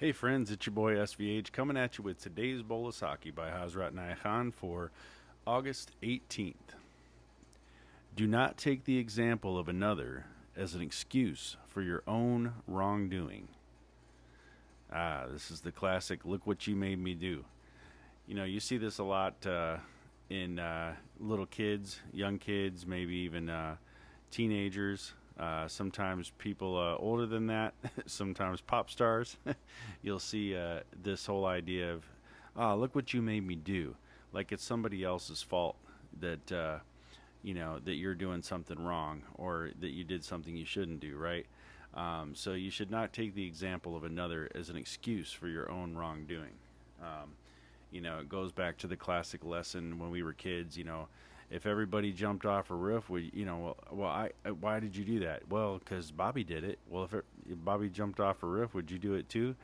Hey friends, it's your boy SVH coming at you with today's bowl of Saki by Hazrat Nayahan for August 18th. Do not take the example of another as an excuse for your own wrongdoing. This is the classic look what you made me do. You know, you see this a lot in little kids, young kids, maybe even teenagers. Sometimes people older than that, sometimes pop stars. You'll see this whole idea of, look what you made me do. Like it's somebody else's fault that, that you're doing something wrong or that you did something you shouldn't do, right? So you should not take the example of another as an excuse for your own wrongdoing. It goes back to the classic lesson when we were kids, if everybody jumped off a roof, why did you do that? Well, because Bobby did it. Well, if Bobby jumped off a roof, would you do it too?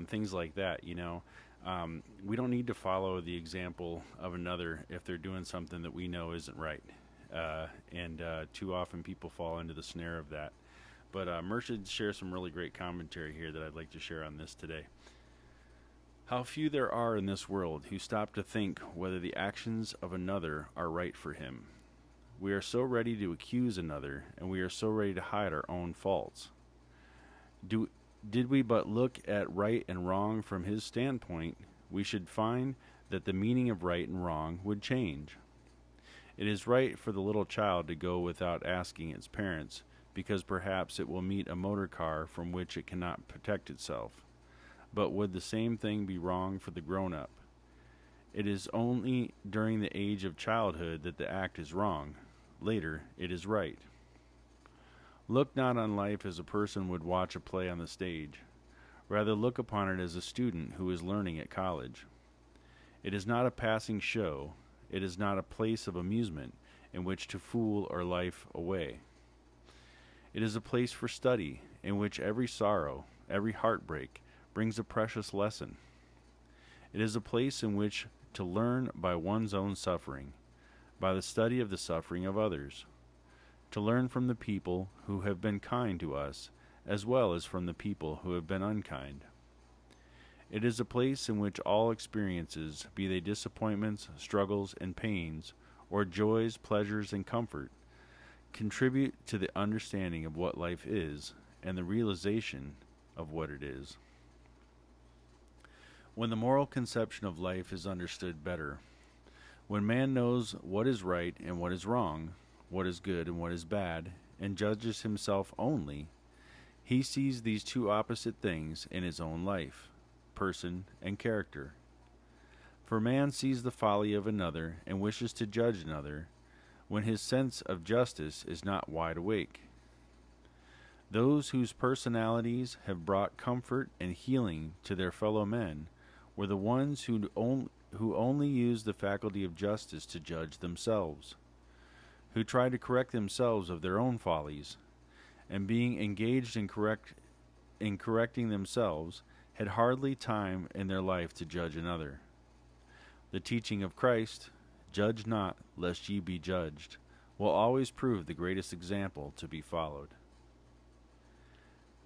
Things like that, we don't need to follow the example of another if they're doing something that we know isn't right. And too often people fall into the snare of that. But Murshid shares some really great commentary here that I'd like to share on this today. How few there are in this world who stop to think whether the actions of another are right for him. We are so ready to accuse another, and we are so ready to hide our own faults. Did we but look at right and wrong from his standpoint, we should find that the meaning of right and wrong would change. It is right for the little child to go without asking its parents, because perhaps it will meet a motor car from which it cannot protect itself. But would the same thing be wrong for the grown-up? It is only during the age of childhood that the act is wrong. Later, it is right. Look not on life as a person would watch a play on the stage. Rather look upon it as a student who is learning at college. It is not a passing show. It is not a place of amusement in which to fool our life away. It is a place for study in which every sorrow, every heartbreak, brings a precious lesson. It is a place in which to learn by one's own suffering, by the study of the suffering of others, to learn from the people who have been kind to us, as well as from the people who have been unkind. It is a place in which all experiences, be they disappointments, struggles, and pains, or joys, pleasures, and comfort, contribute to the understanding of what life is and the realization of what it is. When the moral conception of life is understood better, when man knows what is right and what is wrong, what is good and what is bad, and judges himself only, he sees these two opposite things in his own life, person and character. For man sees the folly of another and wishes to judge another, when his sense of justice is not wide awake. Those whose personalities have brought comfort and healing to their fellow men were the ones who only used the faculty of justice to judge themselves, who tried to correct themselves of their own follies, and being engaged in correcting themselves, had hardly time in their life to judge another. The teaching of Christ, "Judge not, lest ye be judged," will always prove the greatest example to be followed.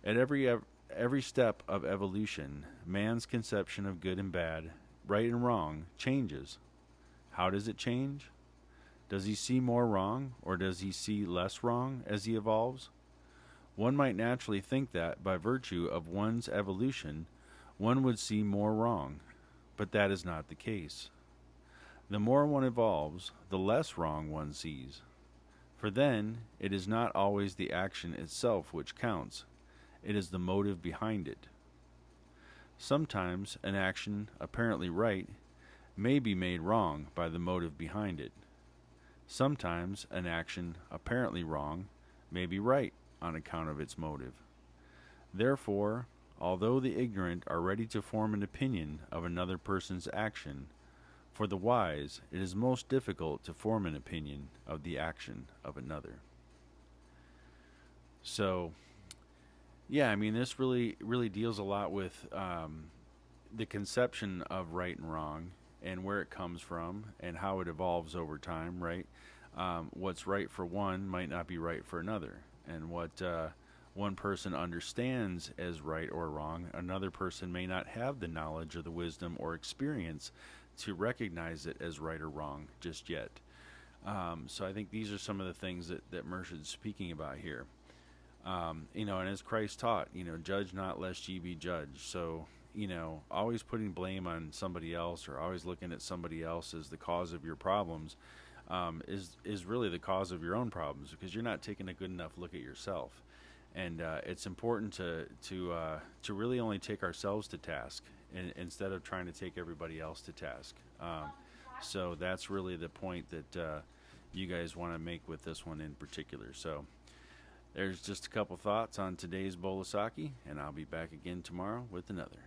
At every step of evolution, man's conception of good and bad, right and wrong, changes. How does it change? Does he see more wrong, or does he see less wrong as he evolves? One might naturally think that, by virtue of one's evolution, one would see more wrong, but that is not the case. The more one evolves, the less wrong one sees. For then, it is not always the action itself which counts. It is the motive behind it. Sometimes an action apparently right may be made wrong by the motive behind it. Sometimes an action apparently wrong may be right on account of its motive. Therefore, although the ignorant are ready to form an opinion of another person's action, for the wise it is most difficult to form an opinion of the action of another. So, yeah, I mean, this really deals a lot with the conception of right and wrong and where it comes from and how it evolves over time, right? What's right for one might not be right for another, and what one person understands as right or wrong, another person may not have the knowledge or the wisdom or experience to recognize it as right or wrong just yet. So I think these are some of the things that Mershad's speaking about here. And as Christ taught, judge not lest ye be judged. So, always putting blame on somebody else or always looking at somebody else as the cause of your problems is really the cause of your own problems, because you're not taking a good enough look at yourself. And it's important to really only take ourselves to task instead of trying to take everybody else to task. So that's really the point that you guys want to make with this one in particular. So there's just a couple thoughts on today's bowl of sake, and I'll be back again tomorrow with another.